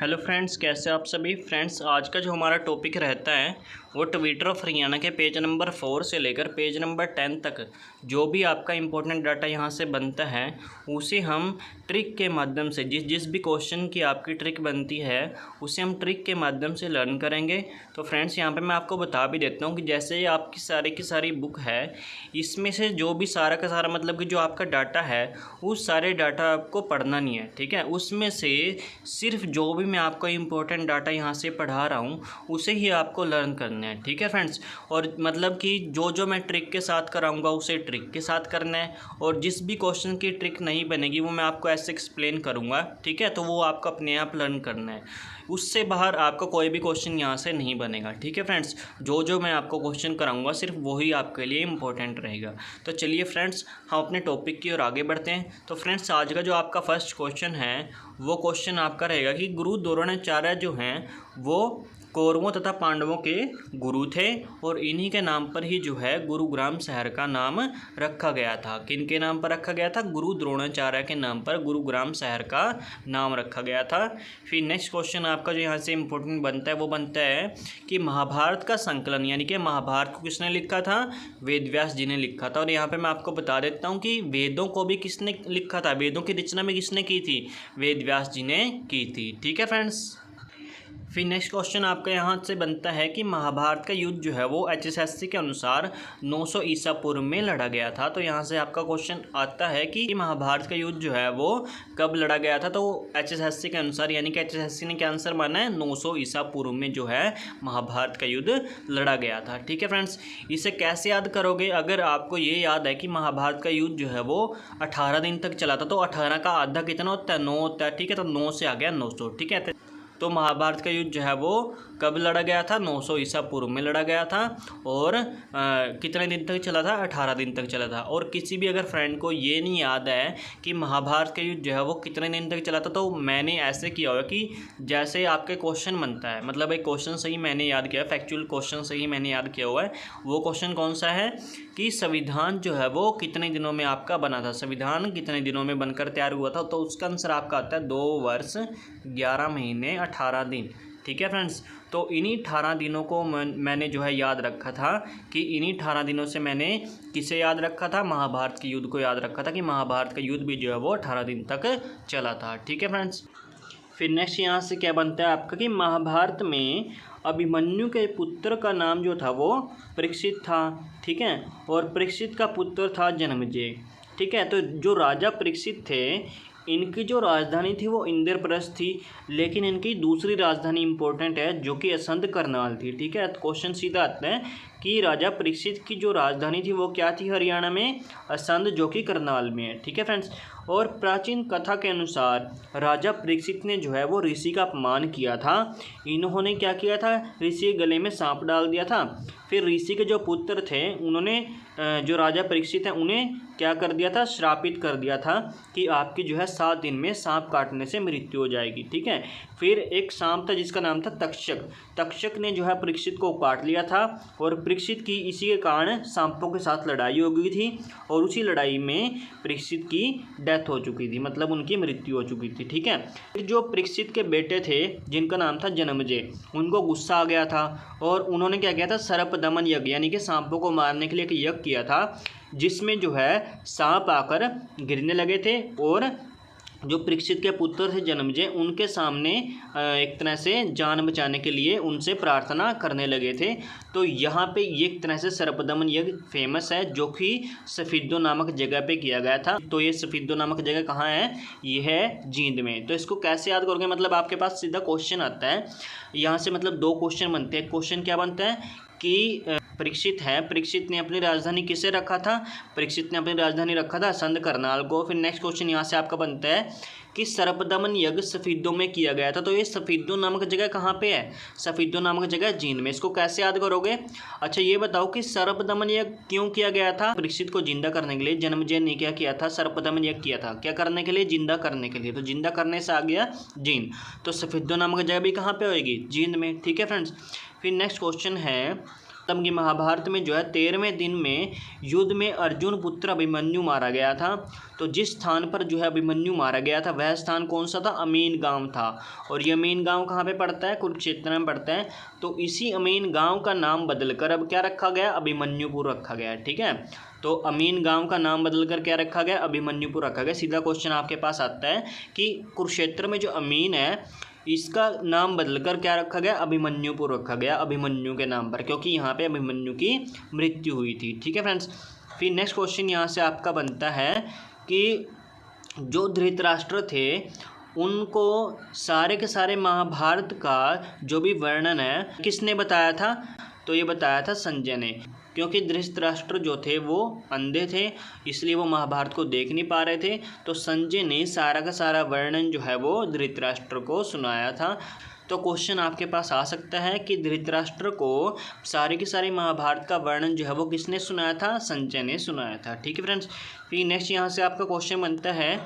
Hello friends, कैसे आप सभी फ्रेंड्स। आज का जो हमारा टॉपिक रहता है वो ट्विटर ऑफ हरियाणा के पेज नंबर 4 से लेकर पेज नंबर 10 तक जो भी आपका इंपॉर्टेंट डाटा यहाँ से बनता है उसे हम ट्रिक के माध्यम से जिस भी क्वेश्चन की आपकी ट्रिक बनती है उसे हम ट्रिक के माध्यम से लर्न करेंगे। तो फ्रेंड्स यहाँ पे मैं आपको बता भी देता हूँ कि जैसे ये आपकी की सारी बुक है, इसमें से जो भी सारा का सारा मतलब कि जो आपका डाटा है उस सारे डाटा आपको पढ़ना नहीं है, ठीक है। उसमें से सिर्फ जो भी मैं आपको इम्पोर्टेंट डाटा यहाँ से पढ़ा रहा हूँ उसे ही आपको लर्न करना है, ठीक है फ्रेंड्स। और मतलब कि जो मैं ट्रिक के साथ कराऊंगा उसे ट्रिक के साथ करना है, और जिस भी क्वेश्चन की ट्रिक नहीं बनेगी वो मैं आपको ऐसे एक्सप्लेन करूँगा, ठीक है। तो वो आपको अपने आप लर्न करना है, उससे बाहर आपका कोई भी क्वेश्चन यहाँ से नहीं बनेगा, ठीक है फ्रेंड्स। जो मैं आपको क्वेश्चन कराऊंगा सिर्फ वही आपके लिए इम्पोर्टेंट रहेगा। तो चलिए फ्रेंड्स, हम अपने टॉपिक की ओर आगे बढ़ते हैं। तो फ्रेंड्स, आज का जो आपका फर्स्ट क्वेश्चन है वो क्वेश्चन आपका रहेगा कि गुरु द्रोणाचार्य जो हैं वो कौरवों तथा पांडवों के गुरु थे, और इन्हीं के नाम पर ही जो है गुरुग्राम शहर का नाम रखा गया था। किन के नाम पर रखा गया था? गुरु द्रोणाचार्य के नाम पर गुरुग्राम शहर का नाम रखा गया था। फिर नेक्स्ट क्वेश्चन आपका जो यहाँ से इम्पोर्टेंट बनता है वो बनता है कि महाभारत का संकलन यानी कि महाभारत को किसने लिखा था? वेद व्यास जी ने लिखा था। और यहाँ पर मैं आपको बता देता हूँ कि वेदों को भी किसने लिखा था, वेदों की रचना में किसने की थी? वेद व्यास जी ने की थी, ठीक है फ्रेंड्स। फिर नेक्स्ट क्वेश्चन आपका यहाँ से बनता है कि महाभारत का युद्ध जो है वो HSSC के अनुसार 900 ईसा पूर्व में लड़ा गया था। तो यहाँ से आपका क्वेश्चन आता है कि महाभारत का युद्ध जो है वो कब लड़ा गया था? तो HSSC के अनुसार यानी कि HSSC ने क्या आंसर माना है? 900 ईसा पूर्व में जो है महाभारत का युद्ध लड़ा गया था, ठीक है फ्रेंड्स। इसे कैसे याद करोगे? अगर आपको ये याद है कि महाभारत का युद्ध जो है वो 18 दिन तक चला था, तो 18 का आधा कितना होता है? 9 होता है, ठीक है। तो 9 से आ गया 900, ठीक है। तो महाभारत का युद्ध जो है वो कब लड़ा गया था? 900 ईसा पूर्व में लड़ा गया था, और कितने दिन तक चला था? 18 दिन तक चला था। और किसी भी अगर फ्रेंड को ये नहीं याद है कि महाभारत का युद्ध जो है वो कितने दिन तक चला था, तो मैंने ऐसे किया होगा कि जैसे आपके क्वेश्चन बनता है, मतलब एक क्वेश्चन से ही मैंने याद किया, फैक्चुअल क्वेश्चन से ही मैंने याद किया हुआ है। वो क्वेश्चन कौन सा है कि संविधान जो है वो कितने दिनों में आपका बना था, संविधान कितने दिनों में बनकर तैयार हुआ था? तो उसका आंसर आपका आता है 2 वर्ष 11 महीने 18 दिन, ठीक है फ्रेंड्स। तो इन्हीं 18 दिनों को मैंने जो है याद रखा था कि इन्हीं 18 दिनों से मैंने किसे याद रखा था? महाभारत के युद्ध को याद रखा था कि महाभारत का युद्ध भी जो है वो 18 दिन तक चला था, ठीक है फ्रेंड्स। फिर नेक्स्ट यहाँ से क्या बनता है आपका कि महाभारत में अभिमन्यु के पुत्र का नाम जो था वो परीक्षित था, ठीक है। और परीक्षित का पुत्र था जन्मेजय, ठीक है। तो जो राजा परीक्षित थे इनकी जो राजधानी थी वो इंद्रप्रस्थ थी, लेकिन इनकी दूसरी राजधानी इंपॉर्टेंट है जो कि असंध करनाल थी, ठीक है। तो क्वेश्चन सीधा आता है कि राजा परीक्षित की जो राजधानी थी वो क्या थी हरियाणा में? असंध, जो कि करनाल में है, ठीक है फ्रेंड्स। और प्राचीन कथा के अनुसार राजा परीक्षित ने जो है वो ऋषि का अपमान किया था। इन्होंने क्या किया था? ऋषि के गले में सांप डाल दिया था। फिर ऋषि के जो पुत्र थे उन्होंने जो राजा परीक्षित हैं उन्हें क्या कर दिया था? श्रापित कर दिया था कि आपकी जो है 7 दिन में सांप काटने से मृत्यु हो जाएगी, ठीक है। फिर एक सांप था जिसका नाम था तक्षक। तक्षक ने जो है परीक्षित को काट लिया था, और परीक्षित की इसी के कारण सांपों के साथ लड़ाई हो गई थी, और उसी लड़ाई में परीक्षित की डेथ हो चुकी थी, मतलब उनकी मृत्यु हो चुकी थी, ठीक है। फिर जो परीक्षित के बेटे थे जिनका नाम था जन्मेजय, उनको गुस्सा आ गया था और उन्होंने क्या किया था? सर्प दमन यज्ञ यानी कि सांपों को मारने के लिए एक यज्ञ किया था, जिसमें जो है सांप आकर गिरने लगे थे, और जो परीक्षित के पुत्र थे जन्मेजय उनके सामने एक तरह से जान बचाने के लिए उनसे प्रार्थना करने लगे थे। तो यहाँ पे ये एक तरह से सर्पदमन यज्ञ फेमस है जो कि सफिद्दो नामक जगह पे किया गया था। तो ये सफिद्दो नामक जगह कहाँ है? ये है जींद में। तो इसको कैसे याद करोगे? मतलब आपके पास सीधा क्वेश्चन आता है यहाँ से, मतलब 2 क्वेश्चन बनते हैं। क्वेश्चन क्या बनता है कि परीक्षित है, परीक्षित ने अपनी राजधानी किसे रखा था? परीक्षित ने अपनी राजधानी रखा था असंध करनाल को। फिर नेक्स्ट क्वेश्चन यहाँ से आपका बनता है कि सर्पदमन यज्ञ सफिद्दो में किया गया था। तो ये सफिद्दो नामक जगह कहाँ पे है? सफिद्दो नामक जगह जींद में। इसको कैसे याद करोगे? अच्छा ये बताओ कि सर्पदमन यज्ञ क्यों किया गया था? परीक्षित को जिंदा करने के लिए जन्मेजय ने क्या किया था? सर्पदमन यज्ञ किया था। क्या करने के लिए? जिंदा करने के लिए। तो जिंदा करने से आ गया जींद, तो सफिद्दो नामक जगह भी कहाँ पे होगी? जींद में, ठीक है फ्रेंड्स। फिर नेक्स्ट क्वेश्चन है तब की महाभारत में जो है 13वें दिन में युद्ध में अर्जुन पुत्र अभिमन्यु मारा गया था। तो जिस स्थान पर जो है अभिमन्यु मारा गया था वह स्थान कौन सा था? अमीन गांव था। और ये अमीन गांव कहाँ पे पड़ता है? कुरुक्षेत्र में पड़ता है। तो इसी अमीन गांव का नाम बदलकर अब क्या रखा गया? अभिमन्युपुर रखा गया। ठीक है, तो अमीन गांव का नाम बदलकर क्या रखा गया? अभिमन्युपुर रखा गया। सीधा क्वेश्चन आपके पास आता है कि कुरुक्षेत्र में जो अमीन है इसका नाम बदलकर क्या रखा गया? अभिमन्युपुर रखा गया, अभिमन्यु के नाम पर, क्योंकि यहाँ पे अभिमन्यु की मृत्यु हुई थी। ठीक है फ्रेंड्स, फिर नेक्स्ट क्वेश्चन यहाँ से आपका बनता है कि जो धृतराष्ट्र थे उनको सारे के सारे महाभारत का जो भी वर्णन है किसने बताया था? तो ये बताया था संजय ने, क्योंकि धृतराष्ट्र जो थे वो अंधे थे, इसलिए वो महाभारत को देख नहीं पा रहे थे। तो संजय ने सारा का सारा वर्णन जो है वो धृतराष्ट्र को सुनाया था। तो क्वेश्चन आपके पास आ सकता है कि धृतराष्ट्र को सारे के सारे महाभारत का वर्णन जो है वो किसने सुनाया था? संजय ने सुनाया था। ठीक है फ्रेंड्स, फिर नेक्स्ट यहाँ से आपका क्वेश्चन बनता है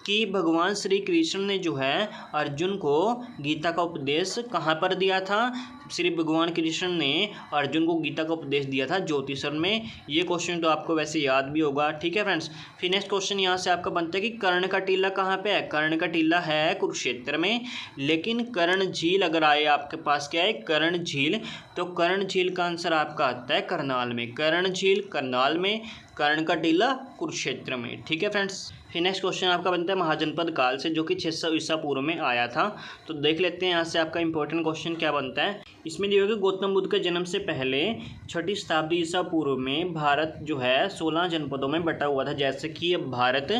कि भगवान श्री कृष्ण ने जो है अर्जुन को गीता का उपदेश कहाँ पर दिया था? श्री भगवान कृष्ण ने अर्जुन को गीता का उपदेश दिया था ज्योतिषर में। ये क्वेश्चन तो आपको वैसे याद भी होगा। ठीक है फ्रेंड्स, फिर नेक्स्ट क्वेश्चन यहाँ से आपका बनता है कि कर्ण का टीला कहाँ पे है? कर्ण का टीला है कुरुक्षेत्र में, लेकिन कर्ण झील अगर आए आपके पास क्या है? कर्ण झील, तो कर्ण झील का आंसर आपका आता है करनाल में। कर्ण झील करनाल में, कर्ण का टीला कुरुक्षेत्र में। ठीक है फ्रेंड्स, फिर नेक्स्ट क्वेश्चन आपका बनता है महाजनपद काल से, जो कि 600 ईसा पूर्व में आया था। तो देख लेते हैं यहाँ से आपका इंपॉर्टेंट क्वेश्चन क्या बनता है। इसमें दिया कि गौतम बुद्ध के जन्म से पहले 6ठी शताब्दी ईसा पूर्व में भारत जो है 16 जनपदों में बटा हुआ था। जैसे कि अब भारत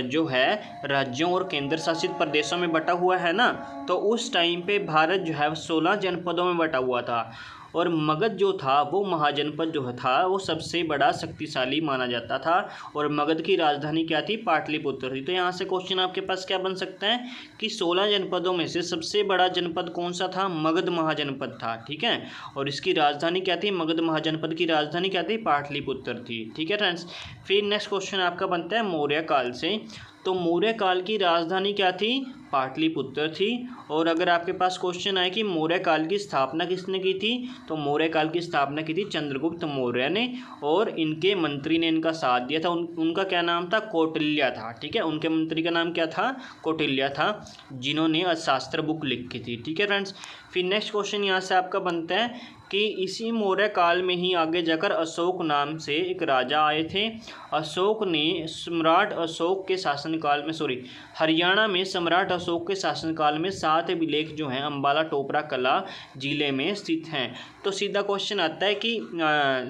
जो है राज्यों और केंद्र शासित प्रदेशों में बटा हुआ है ना, तो उस टाइम पे भारत जो है 16 जनपदों में बटा हुआ था। और मगध जो था वो महाजनपद जो था वो सबसे बड़ा शक्तिशाली माना जाता था। और मगध की राजधानी क्या थी? पाटलिपुत्र थी। तो यहाँ से क्वेश्चन आपके पास क्या बन सकता है कि 16 जनपदों में से सबसे बड़ा जनपद कौन सा था? मगध महाजनपद था। ठीक है, और इसकी राजधानी क्या थी? मगध महाजनपद की राजधानी क्या थी? पाटलिपुत्र थी। ठीक है फ्रेंड्स, फिर नेक्स्ट क्वेश्चन आपका बनता है मौर्य काल से। तो मौर्य काल की राजधानी क्या थी? पाटलिपुत्र थी। और अगर आपके पास क्वेश्चन आए कि मौर्य काल की स्थापना किसने की थी, तो मौर्य काल की स्थापना की थी चंद्रगुप्त मौर्य ने, और इनके मंत्री ने इनका साथ दिया था। उनका क्या नाम था? कौटिल्य था। ठीक है, उनके मंत्री का नाम क्या था? कौटिल्य था, जिन्होंने अर्थशास्त्र बुक लिखी थी। ठीक है फ्रेंड्स, फिर नेक्स्ट क्वेश्चन यहाँ से आपका बनता है कि इसी मौर्य काल में ही आगे जाकर अशोक नाम से एक राजा आए थे। अशोक ने सम्राट अशोक के शासनकाल में हरियाणा में सम्राट अशोक के शासनकाल में 7 अभिलेख जो हैं अंबाला टोपरा कला जिले में स्थित हैं। तो सीधा क्वेश्चन आता है कि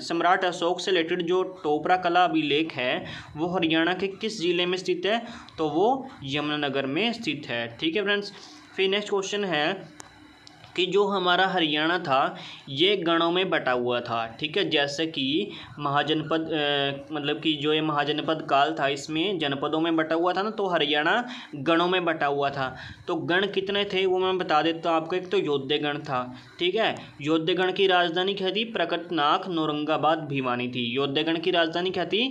सम्राट अशोक से रिलेटेड जो टोपरा कला अभिलेख है वो हरियाणा के किस जिले में स्थित है? तो वो यमुनानगर में स्थित है। ठीक है फ्रेंड्स, फिर नेक्स्ट क्वेश्चन है कि जो हमारा हरियाणा था ये गणों में बटा हुआ था। ठीक है, जैसे कि महाजनपद मतलब कि जो ये महाजनपद काल था इसमें जनपदों में बटा हुआ था ना, तो हरियाणा गणों में बटा हुआ था। तो गण कितने थे वो मैं बता देता हूँ आपको। एक तो योद्धेगण था। ठीक है, योद्धेगण की राजधानी क्या थी? प्रकटनाक नौरंगाबाद भिवानी थी। योद्धेगण की राजधानी क्या थी?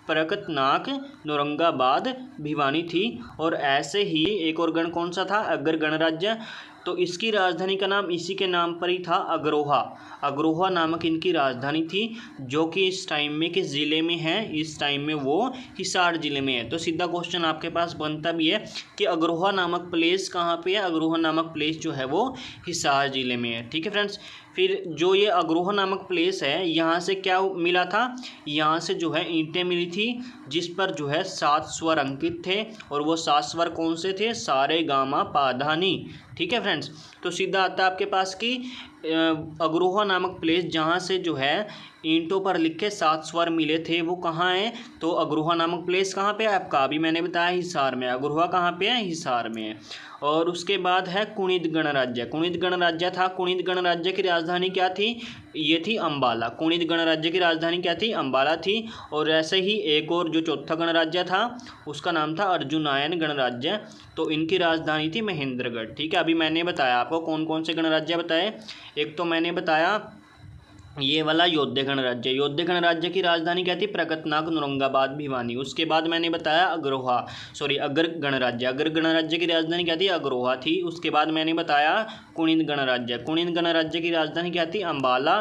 प्रकटनाक नौरंगाबाद भिवानी थी। और ऐसे ही एक और गण कौन सा था? अगर गणराज्य, तो इसकी राजधानी का नाम इसी के नाम पर ही था, अग्रोहा। अग्रोहा नामक इनकी राजधानी थी, जो कि इस टाइम में किस ज़िले में है? इस टाइम में वो हिसार ज़िले में है। तो सीधा क्वेश्चन आपके पास बनता भी है कि अग्रोहा नामक प्लेस कहाँ पे है? अग्रोहा नामक प्लेस जो है वो हिसार ज़िले में है। ठीक है फ्रेंड्स, फिर जो ये अग्रोहा नामक प्लेस है यहाँ से क्या मिला था? यहाँ से जो है ईंटें मिली थी जिस पर जो है 7 स्वर अंकित थे। और वो 7 स्वर कौन से थे? सारे गामा पा धा नी। ठीक है फ्रेंड्स, तो सीधा आता है आपके पास कि अग्रोहा नामक प्लेस जहाँ से जो है ईंटों पर लिखे 7 स्वर मिले थे वो कहाँ है? तो अग्रोहा नामक प्लेस कहाँ पे है आपका? अभी मैंने बताया हिसार में। अग्रोहा कहाँ पे है? हिसार में है। और उसके बाद है कुणिद गणराज्य। कुणिद गणराज्य था। कुणिद गणराज्य की राजधानी क्या थी? ये थी अंबाला। कुणिद गणराज्य की राजधानी क्या थी? अंबाला थी। और ऐसे ही एक और जो चौथा गणराज्य था उसका नाम था अर्जुनायन गणराज्य। तो इनकी राजधानी थी महेंद्रगढ़। ठीक है, अभी मैंने बताया आपको कौन कौन से गणराज्य बताए। एक तो मैंने बताया ये वाला योध्य गणराज्य। योध्य गणराज्य की राजधानी क्या थी? प्रकटनाग, औरंगाबाद, भिवानी। उसके बाद मैंने बताया अगर गणराज्य। अगर गणराज्य की राजधानी क्या थी? अग्रोहा थी। उसके बाद मैंने बताया कुणिद गणराज्य। कुणिद गणराज्य की राजधानी क्या थी? अंबाला।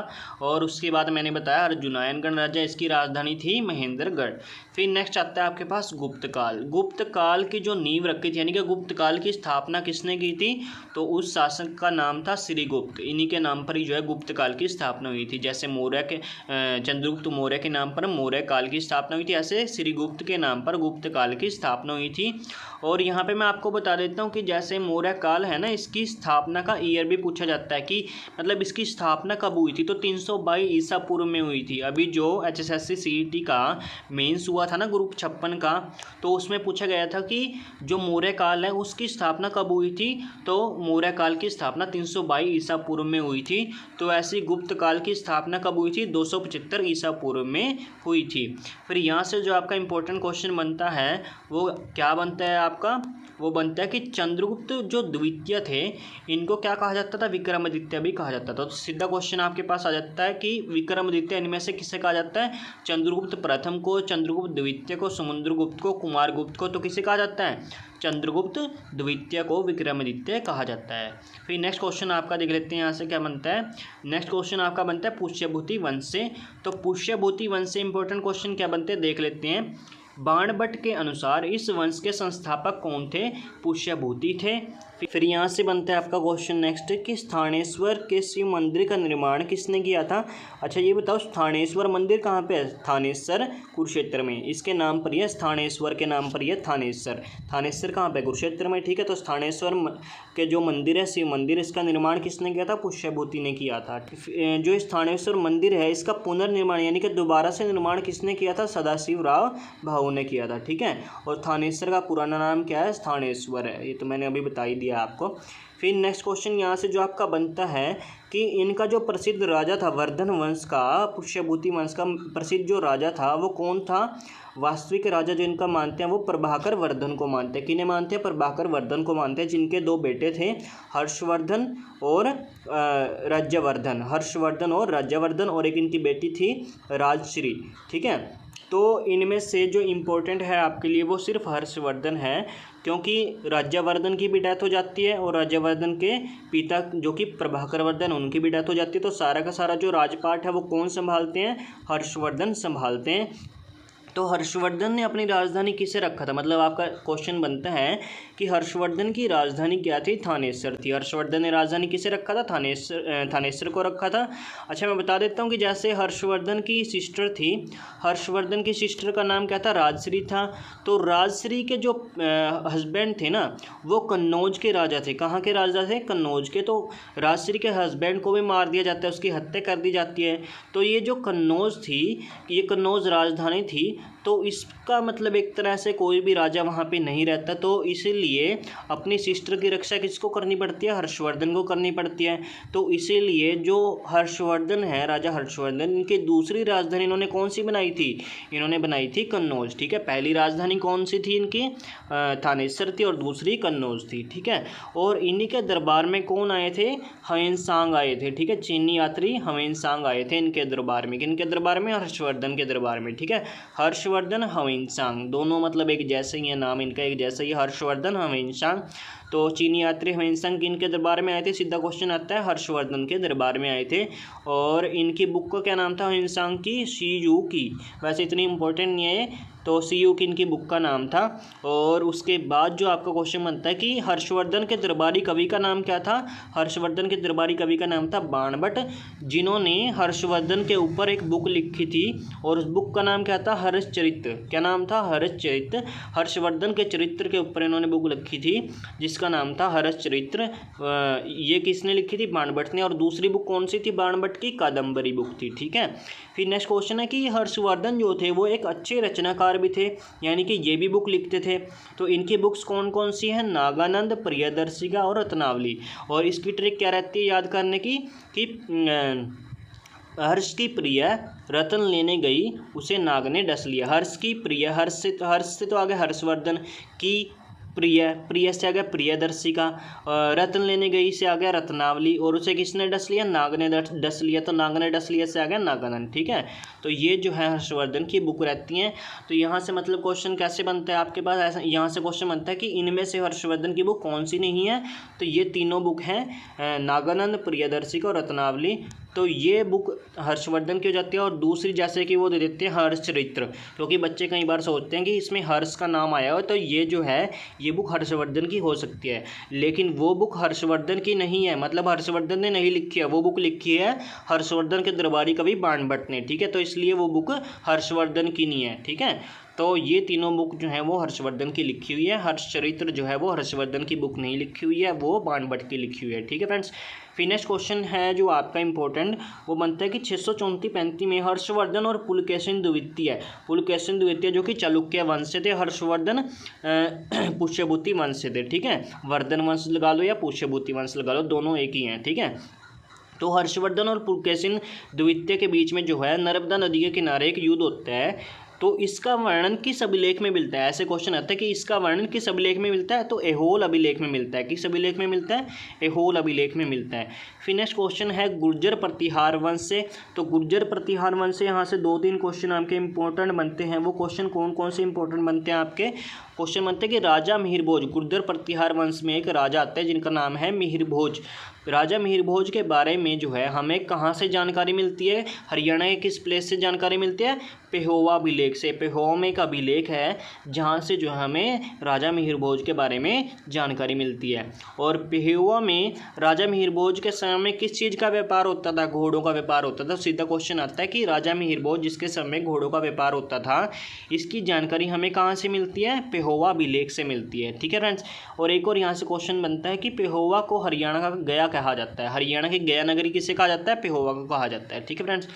और उसके बाद मैंने बताया अर्जुनायन गणराज्य, इसकी राजधानी थी महेंद्रगढ़। फिर नेक्स्ट आता है आपके पास गुप्त काल। गुप्त काल की जो नींव रखी थी, यानी कि गुप्त काल की स्थापना किसने की थी? तो उस शासक का नाम था श्रीगुप्त। इन्हीं के नाम पर ही जो है गुप्त काल की स्थापना हुई थी। जैसे चंद्रगुप्त मौर्य के नाम पर मौर्य काल की स्थापना हुई थी, ऐसे श्रीगुप्त के नाम पर गुप्त काल की स्थापना हुई थी। और यहाँ पे मैं आपको बता देता हूँ कि जैसे मौर्य काल है ना, इसकी स्थापना का ईयर भी पूछा जाता है कि मतलब इसकी स्थापना कब हुई थी। तो 322 ईसा पूर्व में हुई थी। अभी जो HSSC CET का मेंस हुआ था ना ग्रुप 56 का, तो उसमें पूछा गया था कि जो मौर्य काल है उसकी स्थापना कब हुई थी। तो मौर्य काल की स्थापना 322 ईसा पूर्व में हुई थी। तो ऐसी गुप्त काल की स्थापना कब हुई थी? 275 ईसा पूर्व में हुई थी। फिर यहाँ से जो आपका इंपॉर्टेंट क्वेश्चन बनता है वो क्या बनता है आपका? वो बनता है कि चंद्रगुप्त जो द्वितीय थे इनको क्या कहा जाता था? विक्रमादित्य भी कहा जाता था। तो सीधा क्वेश्चन आपके पास आ जाता है कि विक्रमादित्य इनमें से किसे कहा जाता है? चंद्रगुप्त प्रथम को, चंद्रगुप्त द्वितीय को, समुद्रगुप्त को, कुमारगुप्त को। तो किसे कहा जाता है? चंद्रगुप्त द्वितीय को विक्रमादित्य कहा जाता है। फिर नेक्स्ट क्वेश्चन आपका देख लेते हैं यहाँ से क्या बनता है। नेक्स्ट क्वेश्चन आपका बनता है पुष्यभूति वंश से। तो पुष्यभूति वंश से इंपॉर्टेंट क्वेश्चन क्या बनते हैं देख लेते हैं। बाणभट्ट के अनुसार इस वंश के संस्थापक कौन थे? पुष्यभूति थे। फिर यहाँ से बनता है आपका क्वेश्चन नेक्स्ट कि स्थानेश्वर के शिव मंदिर का निर्माण किसने किया था? अच्छा ये बताओ, स्थानेश्वर मंदिर कहाँ पे है? थानेश्वर, कुरुक्षेत्र में। इसके नाम पर यह स्थानेश्वर के नाम पर यह थानेश्वर। थानेश्वर कहाँ पे? कुरुक्षेत्र में। ठीक है, तो स्थानेश्वर के जो मंदिर है शिव मंदिर, इसका निर्माण किसने किया था? पुष्यभूति ने किया था। जो स्थानेश्वर मंदिर है इसका पुनर्निर्माण यानी कि दोबारा से निर्माण किसने किया था? सदाशिवराव भाऊ ने किया था। ठीक है, और थानेश्वर का पुराना नाम क्या है? स्थानेश्वर है। ये तो मैंने अभी बता ही दिया आपको। फिर नेक्स्ट क्वेश्चन यहाँ से जो आपका बनता है कि इनका जो प्रसिद्ध राजा था वर्धन वंश का, पुष्यभूति वंश का प्रसिद्ध जो राजा था वो कौन था? वास्तविक राजा जो इनका मानते हैं वो प्रभाकर वर्धन को मानते हैं। किन्हें मानते हैं? प्रभाकर वर्धन को मानते हैं, जिनके दो बेटे थे, हर्षवर्धन और राज्यवर्धन। हर्षवर्धन और राज्यवर्धन, और एक इनकी बेटी थी राजश्री। ठीक है, तो इनमें से जो इम्पोर्टेंट है आपके लिए वो सिर्फ हर्षवर्धन है, क्योंकि राज्यवर्धन की भी डेथ हो जाती है और राज्यवर्धन के पिता जो कि प्रभाकर वर्धन उनकी भी डेथ हो जाती है। तो सारा का सारा जो राजपाट है वो कौन संभालते हैं? हर्षवर्धन संभालते हैं। तो हर्षवर्धन ने अपनी राजधानी किसे रखा था? मतलब आपका क्वेश्चन बनता है कि हर्षवर्धन की राजधानी क्या थी? थानेश्वर थी। हर्षवर्धन ने राजधानी किसे रखा था? थानेश्वर को रखा था। अच्छा मैं बता देता हूँ कि जैसे हर्षवर्धन की सिस्टर थी, हर्षवर्धन की सिस्टर का नाम क्या था? राजश्री था। तो राजश्री के जो हस्बैंड थे ना वो कन्नौज के राजा थे। कहाँ के राजा थे? कन्नौज के। तो राजश्री के हस्बैंड को भी मार दिया जाता है, उसकी हत्या कर दी जाती है। तो ये जो कन्नौज थी, ये कन्नौज राजधानी थी। तो इसका मतलब एक तरह से कोई भी राजा वहाँ पे नहीं रहता, तो इसीलिए अपनी सिस्टर की रक्षा किसको करनी पड़ती है? हर्षवर्धन को करनी पड़ती है। तो इसीलिए जो हर्षवर्धन है, राजा हर्षवर्धन, इनकी दूसरी राजधानी इन्होंने कौन सी बनाई थी? इन्होंने बनाई थी कन्नौज। ठीक है, पहली राजधानी कौन सी थी इनकी? थानेश्वर थी, और दूसरी कन्नौज थी। ठीक है, और इन्हीं के दरबार में कौन आए थे? ह्वेनसांग आए थे। ठीक है, चीनी यात्री ह्वेनसांग आए थे इनके दरबार में। किनके दरबार में? हर्षवर्धन के दरबार में। ठीक है, हर्षवर्धन ह्वेनसांग दोनों मतलब एक जैसे ही है, नाम इनका एक जैसा ही, हर्षवर्धन ह्वेनसांग। तो चीनी यात्री ह्वेनसांग इनके दरबार में आए थे। सीधा क्वेश्चन आता है, हर्षवर्धन के दरबार में आए थे। और इनकी बुक का क्या नाम था? ह्वेनसांग की सीयू की। वैसे इतनी इंपॉर्टेंट नहीं है, तो सीयू की इनकी बुक का नाम था। और उसके बाद जो आपका क्वेश्चन बनता है कि हर्षवर्धन के दरबारी कवि का नाम क्या था? हर्षवर्धन के दरबारी कवि का नाम था बाणभट्ट, जिन्होंने हर्षवर्धन के ऊपर एक बुक लिखी थी, और उस बुक का नाम क्या था? हर्षचरित्र। क्या नाम था? हर्षचरित्र। हर्षवर्धन के चरित्र के ऊपर इन्होंने बुक लिखी थी जिसका नाम था हर्षचरित्र। ये किसने लिखी थी? बाणभट्ट ने। और दूसरी बुक कौन सी थी बाणभट्ट की? कादम्बरी बुक थी। ठीक है, फिर नेक्स्ट क्वेश्चन है कि हर्षवर्धन जो थे वो एक अच्छे रचनाकार भी थे, यानी कि ये भी बुक लिखते थे। तो इनकी बुक्स कौन कौन सी हैं? नागानंद, प्रियदर्शिका और रत्नावली। और इसकी ट्रिक क्या रहती है याद करने की कि हर्ष की प्रिय रतन लेने गई, उसे नाग ने डस लिया। हर्ष की प्रिय, हर्ष से तो आगे हर्षवर्धन की प्रिय से आ गया प्रियदर्शी का, रत्न लेने गई से आ गया रत्नावली, और उसे किसने डस लिया, नाग ने डस लिया, तो नाग ने डस लिया से आ गया नागानंद। ठीक है, तो ये जो है हर्षवर्धन की बुक रहती हैं। तो यहाँ से मतलब क्वेश्चन कैसे बनता है आपके पास, ऐसा यहाँ से क्वेश्चन बनता है कि इनमें से हर्षवर्धन की बुक कौन सी नहीं है, तो ये तीनों बुक हैं, नागानंद, प्रियदर्शी और रत्नावली। तो ये बुक हर्षवर्धन की हो जाती है। और दूसरी जैसे कि वो दे देते हैं हर्षचरित्र, क्योंकि बच्चे कई बार सोचते हैं कि इसमें हर्ष का नाम आया हो, तो ये जो है ये बुक हर्षवर्धन की हो सकती है, लेकिन वो बुक हर्षवर्धन की नहीं है, मतलब हर्षवर्धन ने नहीं लिखी है, वो बुक लिखी है हर्षवर्धन के दरबारी कवि बाणभट्ट ने। ठीक है, तो इसलिए वो बुक हर्षवर्धन की नहीं है। ठीक है, तो ये तीनों बुक जो है वो हर्षवर्धन की लिखी हुई है। हर्षचरित्र जो है वो हर्षवर्धन की बुक नहीं लिखी हुई है, वो बाणभट्ट की लिखी हुई है। ठीक है फ्रेंड्स, फिर नेक्स्ट क्वेश्चन है जो आपका इंपॉर्टेंट, वो बनता है कि 634-35 में हर्षवर्धन और पुलकेशिन द्वितीय, पुलकेशिन द्वितीय जो कि चालुक्य वंश से थे, हर्षवर्धन पुष्यभूति वंश से थे। ठीक है, वर्धन वंश लगा लो या पुष्यभूति वंश लगा लो, दोनों एक ही हैं। ठीक है, तो हर्षवर्धन और पुलकेशिन द्वितीय के बीच में जो है नर्मदा नदी के किनारे एक युद्ध होता है, तो इसका वर्णन किस अभिलेख में मिलता है। ऐसे क्वेश्चन आता है कि इसका वर्णन किस अभिलेख में मिलता है, तो एहोल अभिलेख में मिलता है। किस अभिलेख में मिलता है, एहोल अभिलेख में मिलता है। फिर नेक्स्ट क्वेश्चन है गुर्जर प्रतिहार वंश से, तो गुर्जर प्रतिहार वंश से यहाँ से 2-3 क्वेश्चन आपके इंपॉर्टेंट बनते हैं। वो क्वेश्चन कौन कौन से इंपॉर्टेंट बनते हैं आपके, क्वेश्चन बनते हैं कि राजा मिहिर भोज, गुर्जर प्रतिहार वंश में एक राजा आता है जिनका नाम है मिहिर भोज। राजा मिहिर भोज के बारे में जो है हमें कहाँ से जानकारी मिलती है, हरियाणा के किस प्लेस से जानकारी मिलती है, पेहोवा अभिलेख से। पेहोवा में एक अभिलेख है जहाँ से जो हमें राजा मिहिर भोज के बारे में जानकारी मिलती है। और पेहोवा में राजा मिहिर भोज के समय में किस चीज़ का व्यापार होता था, घोड़ों का व्यापार होता था। सीधा क्वेश्चन आता है कि राजा मिहिर भोज जिसके समय घोड़ों का व्यापार होता था, इसकी जानकारी हमें कहाँ से मिलती है, पेहोवा अभिलेख से मिलती है। ठीक है फ्रेंड्स, और एक और यहाँ से क्वेश्चन बनता है कि पेहोवा को हरियाणा का गया कहा जाता है, हरियाणा की गया नगरी किसे कहा जाता है, पेहोवा को कहा जाता है। ठीक है फ्रेंड्स,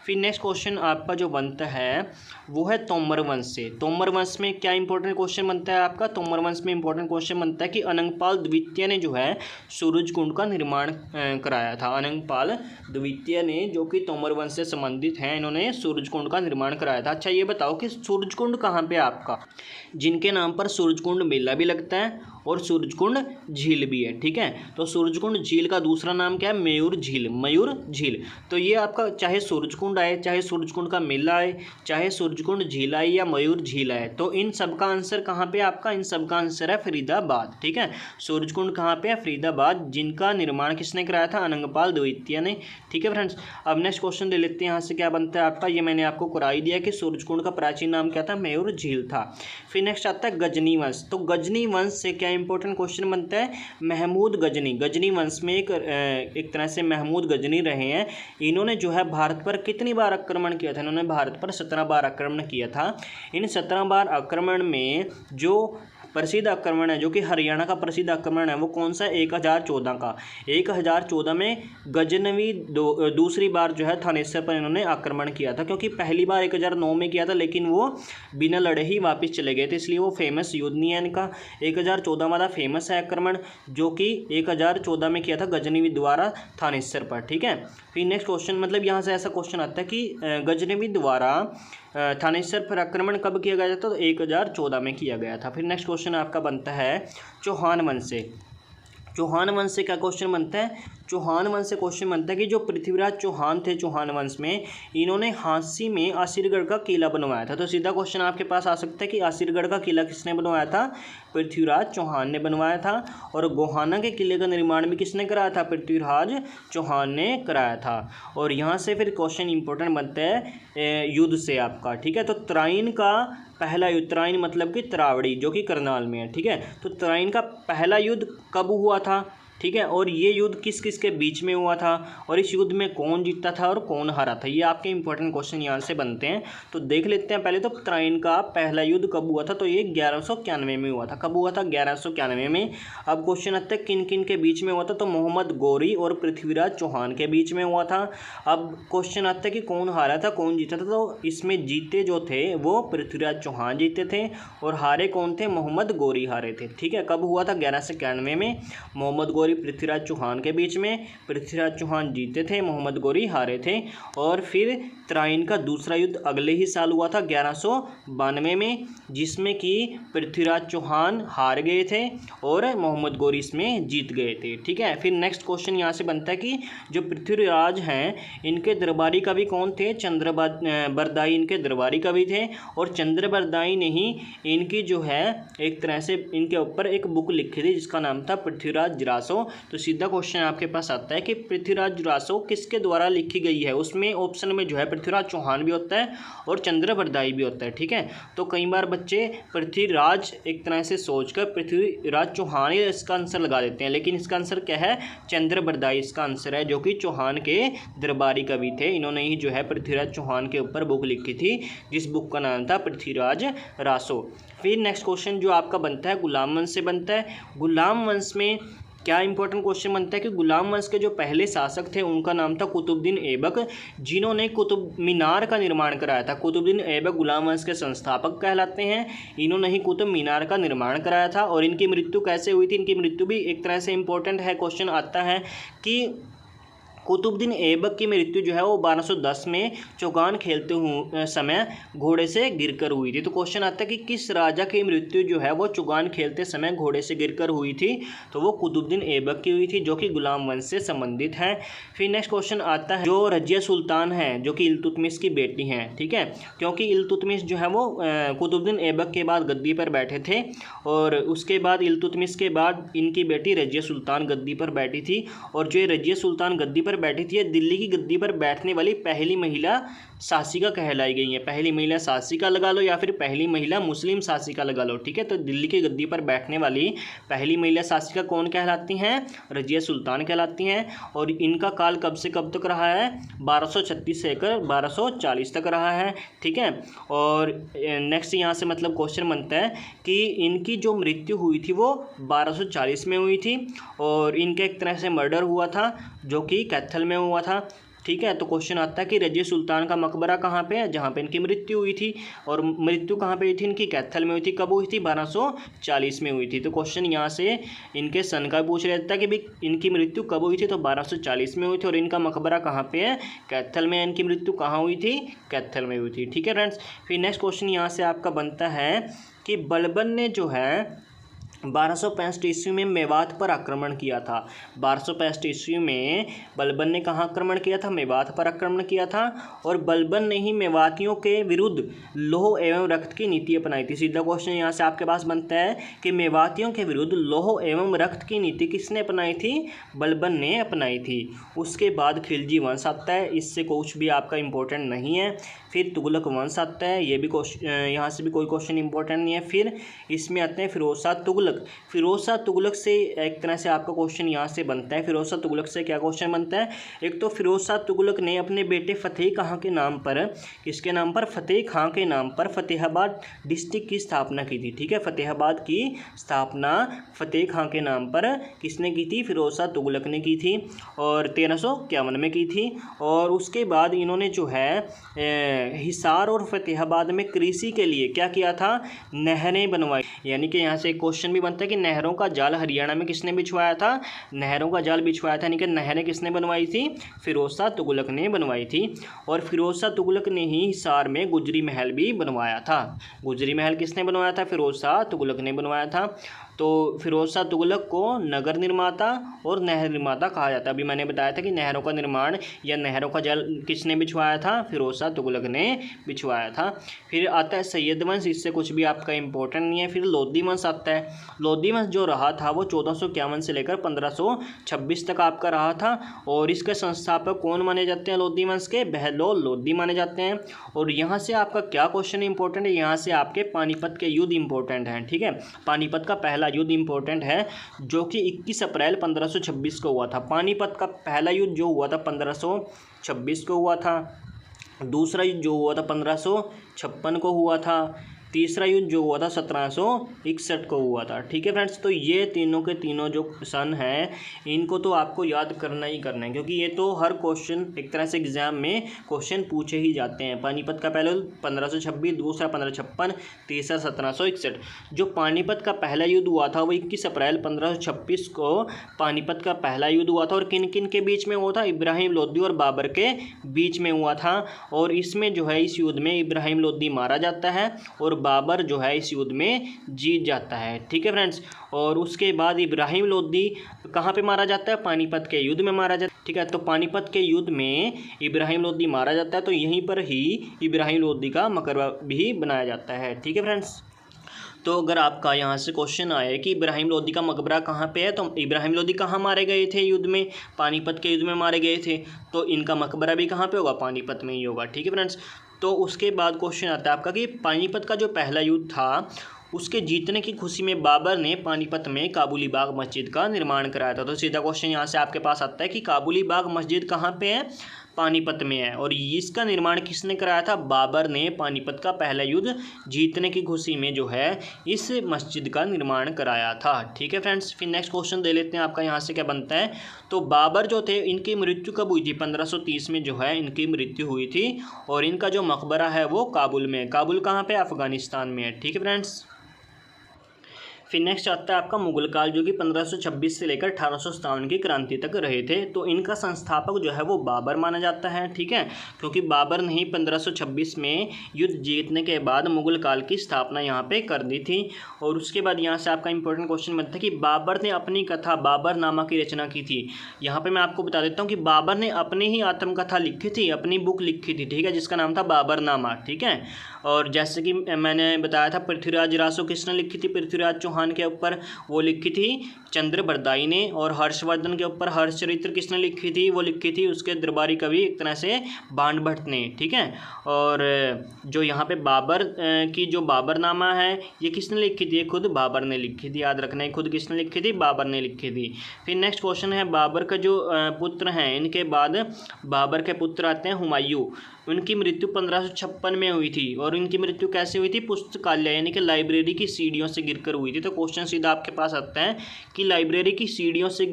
फिर नेक्स्ट क्वेश्चन आपका जो बनता है वो है तोमर वंश से। तोमर वंश में क्या इंपॉर्टेंट क्वेश्चन बनता है आपका, तोमर वंश में इंपॉर्टेंट क्वेश्चन बनता है कि अनंगपाल द्वितीय ने जो है सूरजकुंड का निर्माण कराया था। अनंगपाल द्वितीय ने, जो कि तोमर वंश से संबंधित हैं, इन्होंने सूरजकुंड का निर्माण कराया था। अच्छा ये बताओ कि सूरजकुंड कहाँ पे आपका, जिनके नाम पर सूरजकुंड मेला भी लगता है और सूरजकुंड झील भी है। ठीक है, तो सूरजकुंड झील का दूसरा नाम क्या है, मयूर झील, मयूर झील। तो ये आपका चाहे सूरजकुंड आए, चाहे सूरजकुंड का मेला आए, चाहे सूरजकुंड झील आए या मयूर झील आए, तो इन सब का आंसर कहाँ पे आपका, इन सब का आंसर है फरीदाबाद। ठीक है, सूरजकुंड कहाँ पे है, फरीदाबाद, जिनका निर्माण किसने कराया था, अनंगपाल द्वितीय ने। ठीक है फ्रेंड्स, अब नेक्स्ट क्वेश्चन ले लेते हैं। यहाँ से क्या बनता है आपका, ये मैंने आपको करा ही दिया कि सूरजकुंड का प्राचीन नाम क्या था, मयूर झील था। फिर नेक्स्ट आता है गजनी वंश। तो गजनी वंश से क्या इंपॉर्टेंट क्वेश्चन बनता है, महमूद गजनी। गजनी वंश में एक तरह से महमूद गजनी रहे हैं। इन्होंने जो है भारत पर कितनी बार आक्रमण किया था, इन्होंने भारत पर 17 बार आक्रमण किया था। इन 17 बार आक्रमण में जो प्रसिद्ध आक्रमण है, जो कि हरियाणा का प्रसिद्ध आक्रमण है, वो कौन सा, 1014 का। 1014 में गजनवी दूसरी बार जो है थानेसर पर इन्होंने आक्रमण किया था, क्योंकि पहली बार 1009 में किया था, लेकिन वो बिना लड़े ही वापस चले गए थे, इसलिए वो फेमस युद्ध नहीं है इनका। 1014 वाला फेमस है आक्रमण, जो कि 1014 में किया था गजनवी द्वारा थानेसर पर। ठीक है, फिर नेक्स्ट क्वेश्चन, मतलब यहाँ से ऐसा क्वेश्चन आता है कि गजनवी द्वारा थानेसर पर आक्रमण कब किया गया था, तो 1014 में किया गया था। फिर नेक्स्ट क्वेश्चन आपका बनता है चौहान वंश से। चौहान वंश से क्या क्वेश्चन बनता है, चौहान वंश से क्वेश्चन बनता है कि जो पृथ्वीराज चौहान थे चौहान वंश में, इन्होंने हांसी में आसिरगढ़ का किला बनवाया था। तो सीधा क्वेश्चन आपके पास आ सकता है कि आसिरगढ़ का किला किसने बनवाया था, पृथ्वीराज चौहान ने बनवाया था। और गोहाना के किले का निर्माण भी किसने कराया था, पृथ्वीराज चौहान ने कराया था। और यहाँ से फिर क्वेश्चन इंपॉर्टेंट बनता है युद्ध से आपका। ठीक है, तो तराइन का पहला युद्ध, तराइन मतलब कि तरावड़ी, जो कि करनाल में है। ठीक है, तो तराइन का पहला युद्ध कब हुआ था, ठीक है, और ये युद्ध किस किस के बीच में हुआ था, और इस युद्ध में कौन जीता था और कौन हारा था, ये आपके इंपॉर्टेंट क्वेश्चन यहाँ से बनते हैं। तो देख लेते हैं पहले तो तराइन का पहला युद्ध कब हुआ था, तो ये 1191 में हुआ था। कब हुआ था, 1191 में। अब क्वेश्चन आता है किन किन के बीच में हुआ था, तो मोहम्मद गौरी और पृथ्वीराज चौहान के बीच में हुआ था। अब क्वेश्चन आता है कि कौन हारा था कौन जीता था, तो इसमें जीते जो थे वो पृथ्वीराज चौहान जीते थे और हारे कौन थे, मोहम्मद गौरी हारे थे। ठीक है, कब हुआ था, 1191 में। मोहम्मद गौरी गौरी पृथ्वीराज चौहान के बीच में। पृथ्वीराज चौहान जीते थे, मोहम्मद गौरी हारे थे। और फिर तराइन का दूसरा युद्ध अगले ही साल हुआ था 1192 में, जिसमें कि पृथ्वीराज चौहान हार गए थे और मोहम्मद गौरी इसमें जीत गए थे। ठीक है, फिर नेक्स्ट क्वेश्चन यहाँ से बनता है कि जो पृथ्वीराज हैं इनके दरबारी कवि कौन थे? चंद्रबरदाई इनके दरबारी कवि थे। और चंद्रबरदाई ने ही इनकी जो है एक तरह से इनके ऊपर एक बुक लिखी थी जिसका नाम था पृथ्वीराज जुरासो। तो सीधा क्वेश्चन आपके पास आता है कि पृथ्वीराज जुरासो किसके द्वारा लिखी गई है? उसमें ऑप्शन में जो है पृथ्वीराज चौहान भी होता है और चंद्रबरदाई भी होता है। ठीक है, तो कई बार बच्चे पृथ्वीराज एक तरह से सोचकर पृथ्वीराज चौहान ही इसका आंसर लगा देते हैं, लेकिन इसका आंसर क्या है? चंद्रबरदाई इसका आंसर है, जो कि चौहान के दरबारी कवि थे। इन्होंने ही जो है पृथ्वीराज चौहान के ऊपर बुक लिखी थी जिस बुक का नाम था पृथ्वीराज रासो। फिर नेक्स्ट क्वेश्चन जो आपका बनता है गुलाम वंश से बनता है। गुलाम वंश में क्या इंपॉर्टेंट क्वेश्चन बनता है कि गुलाम वंश के जो पहले शासक थे उनका नाम था कुतुबुद्दीन ऐबक, जिन्होंने कुतुब मीनार का निर्माण कराया था। कुतुबुद्दीन ऐबक गुलाम वंश के संस्थापक कहलाते हैं। इन्होंने ही कुतुब मीनार का निर्माण कराया था। और इनकी मृत्यु कैसे हुई थी? इनकी मृत्यु भी एक तरह से इंपॉर्टेंट है, क्वेश्चन आता है कि कुतुबुद्दीन ऐबक की मृत्यु जो है वो 1210 में चौगान खेलते समय घोड़े से गिरकर हुई थी। तो क्वेश्चन आता है कि किस राजा की मृत्यु जो है वो चौगान खेलते समय घोड़े से गिरकर हुई थी? तो वो कुतुबुद्दीन ऐबक की हुई थी, जो कि गुलाम वंश से संबंधित है। फिर नेक्स्ट क्वेश्चन आता है जो रजिया सुल्तान है जो कि इल्तुतमिश की बेटी हैं। ठीक है, क्योंकि इल्तुतमिश जो है वो कुतुबुद्दीन ऐबक के बाद गद्दी पर बैठे थे और उसके बाद इल्तुतमिश के बाद इनकी बेटी रजिया सुल्तान गद्दी पर बैठी थी। और जो रजिया सुल्तान गद्दी पर बैठी थी, दिल्ली की गद्दी पर बैठने वाली पहली महिला शासिका कहलाई गई है। पहली महिला शासिका लगा लो या फिर पहली महिला मुस्लिम शासिका लगा लो। ठीक है, तो दिल्ली की गद्दी पर बैठने वाली पहली महिला शासिका कौन कहलाती हैं? रजिया सुल्तान कहलाती हैं। और इनका काल कब से कब तक रहा है? 1236 से लेकर 1240 तक रहा है। ठीक है, और नेक्स्ट यहाँ से मतलब क्वेश्चन बनता है कि इनकी जो मृत्यु हुई थी वो 1240 में हुई थी और इनका एक तरह से मर्डर हुआ था जो कि कैथल में हुआ था। ठीक है, तो क्वेश्चन आता है कि रजिया सुल्तान का मकबरा कहाँ पे है? जहाँ पे इनकी मृत्यु हुई थी। और मृत्यु कहाँ पे हुई थी इनकी? कैथल में हुई थी। कब हुई थी? 1240 में हुई थी। तो क्वेश्चन यहाँ से इनके सन का पूछ लेता है कि भाई इनकी मृत्यु कब हुई थी? तो 1240 में हुई थी। और इनका मकबरा कहाँ पे है? कैथल में। इनकी मृत्यु कहाँ हुई थी? कैथल में हुई थी। ठीक है फ्रेंड्स, फिर नेक्स्ट क्वेश्चन यहाँ से आपका बनता है कि बलबन ने जो है 1265 ईस्वी में मेवात पर आक्रमण किया था। 1265 ईस्वी में बलबन ने कहाँ आक्रमण किया था? मेवात पर आक्रमण किया था। और बलबन ने ही मेवातियों के विरुद्ध लौह एवं रक्त की नीति अपनाई थी। सीधा क्वेश्चन यहाँ से आपके पास बनता है कि मेवातियों के विरुद्ध लौह एवं रक्त की नीति किसने अपनाई थी? बलबन ने अपनाई थी। उसके बाद खिलजी वंश आता है, इससे कुछ भी आपका इंपॉर्टेंट नहीं है। फिर तुगलक वंश आता है, ये भी यहाँ से भी कोई क्वेश्चन इंपॉर्टेंट नहीं है। फिर इसमें आते हैं फिरोज शाह तुगलक। फिरोज शाह तुगलक से एक तरह से आपका क्वेश्चन यहाँ से बनता है। फिरोज शाह तुगलक से क्या क्वेश्चन बनता है? एक तो फिरोज शाह तुगलक ने अपने बेटे फतेह खां के नाम पर, किसके नाम पर? फतेह खां के नाम पर फतेहाबाद डिस्ट्रिक्ट की स्थापना की थी। ठीक है, फतेहाबाद की स्थापना फतेह खां के नाम पर किसने की थी? फिरोज शाह तुगलक ने की थी और 1351 में की थी। और उसके बाद इन्होंने जो है हिसार और फतेहाबाद में कृषि के लिए क्या किया था? नहरें बनवाई। यानी कि यहाँ से एक क्वेश्चन भी बनता है कि नहरों का जाल हरियाणा में किसने बिछवाया था? नहरों का जाल बिछवाया था, यानी कि नहरें किसने बनवाई थी? फिरोज शाह तुगलक ने बनवाई थी। और फिरोज शाह तुगलक ने ही हिसार में गुजरी महल भी बनवाया था। गुजरी महल किसने बनवाया था? फिरोज शाह तुगलक ने बनवाया था। तो फिरोज शाह तुगलक को नगर निर्माता और नहर निर्माता कहा जाता है। अभी मैंने बताया था कि नहरों का निर्माण या नहरों का जल किसने बिछवाया था? फिरोज शाह तुगलक ने बिछवाया था। फिर आता है सैयद वंश, इससे कुछ भी आपका इंपॉर्टेंट नहीं है। फिर लोधी वंश आता है। लोधी वंश जो रहा था वो 1451 से लेकर 1526 तक आपका रहा था। और इसके संस्थापक कौन माने जाते हैं लोधी वंश के? बहलोल लोधी माने जाते हैं। और यहाँ से आपका क्या क्वेश्चन इंपॉर्टेंट है? यहाँ से आपके पानीपत के युद्ध इंपॉर्टेंट हैं। ठीक है, पानीपत का पहला युद्ध इंपॉर्टेंट है जो कि 21 अप्रैल 1526 को हुआ था। पानीपत का पहला युद्ध जो हुआ था 1526 को हुआ था। दूसरा युद्ध जो हुआ था 1556 को हुआ था। तीसरा युद्ध जो हुआ था 1761 को हुआ था। ठीक है फ्रेंड्स, तो ये तीनों के तीनों जो सन हैं इनको तो आपको याद करना ही करना है, क्योंकि ये तो हर क्वेश्चन एक तरह से एग्जाम में क्वेश्चन पूछे ही जाते हैं। पानीपत का पहला युद्ध 1526, दूसरा 1556, तीसरा 1761। जो पानीपत का पहला युद्ध हुआ था वो 21 अप्रैल 1526 को पानीपत का पहला युद्ध हुआ था। और किन किन के बीच में हुआ था? इब्राहिम लोदी और बाबर के बीच में हुआ था। और इसमें जो है इस युद्ध में इब्राहिम लोदी मारा जाता है और बाबर जो है इस युद्ध में जीत जाता है। ठीक है फ्रेंड्स, और उसके बाद इब्राहिम लोदी कहाँ पे मारा जाता है? पानीपत के युद्ध में मारा जाता है। ठीक है, तो पानीपत के युद्ध में इब्राहिम लोदी मारा जाता है, तो यहीं पर ही इब्राहिम लोदी का मकबरा भी बनाया जाता है। ठीक है फ्रेंड्स, तो अगर आपका यहाँ से क्वेश्चन आए कि इब्राहिम लोदी का मकबरा कहाँ पे है, तो इब्राहिम लोदी कहाँ मारे गए थे युद्ध में? पानीपत के युद्ध में मारे गए थे, तो इनका मकबरा भी कहाँ पे होगा? पानीपत में ही होगा। ठीक है फ्रेंड्स, तो उसके बाद क्वेश्चन आता है आपका कि पानीपत का जो पहला युद्ध था उसके जीतने की खुशी में बाबर ने पानीपत में काबुली बाग मस्जिद का निर्माण कराया था। तो सीधा क्वेश्चन यहाँ से आपके पास आता है कि काबुली बाग मस्जिद कहाँ पे है? पानीपत में है। और इसका निर्माण किसने कराया था? बाबर ने पानीपत का पहला युद्ध जीतने की खुशी में जो है इस मस्जिद का निर्माण कराया था। ठीक है फ्रेंड्स, फिर नेक्स्ट क्वेश्चन दे लेते हैं आपका यहाँ से क्या बनता है। तो बाबर जो थे इनकी मृत्यु कब हुई थी? 1530 में जो है इनकी मृत्यु हुई थी। और इनका जो मकबरा है वो काबुल में। काबुल कहाँ पे? अफगानिस्तान में है। ठीक है फ्रेंड्स, फिर नेक्स्ट आता है आपका मुगल काल, जो कि 1526 से लेकर 1857 की क्रांति तक रहे थे। तो इनका संस्थापक जो है वो बाबर माना जाता है। ठीक है, क्योंकि बाबर ने ही 1526 में युद्ध जीतने के बाद मुगल काल की स्थापना यहाँ पे कर दी थी। और उसके बाद यहाँ से आपका इंपॉर्टेंट क्वेश्चन बनता है कि बाबर ने अपनी कथा बाबरनामा की रचना की थी। यहाँ पर मैं आपको बता देता हूँ कि बाबर ने अपनी ही आत्मकथा लिखी थी, अपनी बुक लिखी थी। ठीक है, जिसका नाम था बाबरनामा। ठीक है, और जैसे कि मैंने बताया था पृथ्वीराज रासो किसने लिखी थी? पृथ्वीराज चौहान के ऊपर वो लिखी थी चंद्रबरदाई ने। और हर्षवर्धन के ऊपर हर्षचरित्र किसने लिखी थी? वो लिखी थी उसके दरबारी कवि एक तरह से बाण भट्ट ने। ठीक है, और जो यहाँ पे बाबर की जो बाबरनामा है ये किसने लिखी थी? ये खुद बाबर ने लिखी थी। याद रखना है, खुद किसने लिखी थी? बाबर ने लिखी थी। फिर नेक्स्ट क्वेश्चन है, बाबर का जो पुत्र हैं, इनके बाद बाबर के पुत्र आते हैं हुमायूं। उनकी मृत्यु 1556 में हुई थी। और इनकी मृत्यु कैसे हुई थी? पुस्तकालय यानी कि लाइब्रेरी की सीढ़ियों से गिरकर हुई थी। तो क्वेश्चन सीधा आपके पास आता है कि लाइब्रेरी की सीढ़ियों से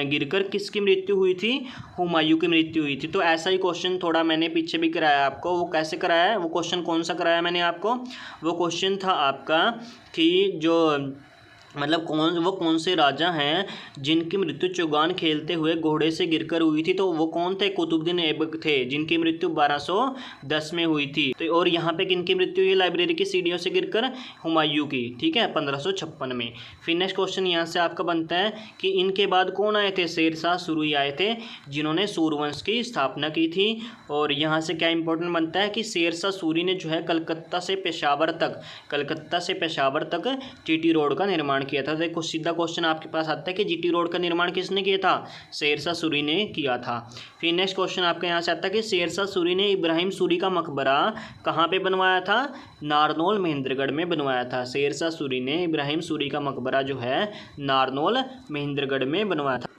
गिरकर किसकी मृत्यु हुई थी? हुमायूं की मृत्यु हुई थी। तो ऐसा ही क्वेश्चन थोड़ा मैंने पीछे भी कराया आपको। वो कैसे कराया है? वो क्वेश्चन कौन सा कराया मैंने आपको? वो क्वेश्चन था आपका कि जो मतलब कौन से राजा हैं जिनकी मृत्यु चौगान खेलते हुए घोड़े से गिरकर हुई थी? तो वो कौन थे? कुतुबुद्दीन ऐबक थे, जिनकी मृत्यु 1210 में हुई थी। तो और यहाँ पे किनकी मृत्यु हुई? लाइब्रेरी की सीढ़ियों से गिरकर हुमायूं की। ठीक है, 1556 में। फिर नेक्स्ट क्वेश्चन यहाँ से आपका बनता है कि इनके बाद कौन आए थे? शेरशाह सूरी आए थे, जिन्होंने सूरवंश की स्थापना की थी। और यहाँ से क्या इंपॉर्टेंट बनता है कि शेरशाह सूरी ने जो है कलकत्ता से पेशावर तक जीटी रोड का निर्माण किया था। देखो सीधा क्वेश्चन आपके पास आता है कि जीटी रोड का निर्माण किसने किया था? शेरशाह सूरी ने किया था। फिर नेक्स्ट क्वेश्चन आपके यहाँ से आता है कि शेरशाह सूरी ने इब्राहिम सूरी का मकबरा कहाँ पे बनवाया था? नारनौल महेंद्रगढ़ में बनवाया था। शेरशाह सूरी ने इब्राहिम सूरी का मकबरा जो है नारनौल महेंद्रगढ़ में बनवाया था।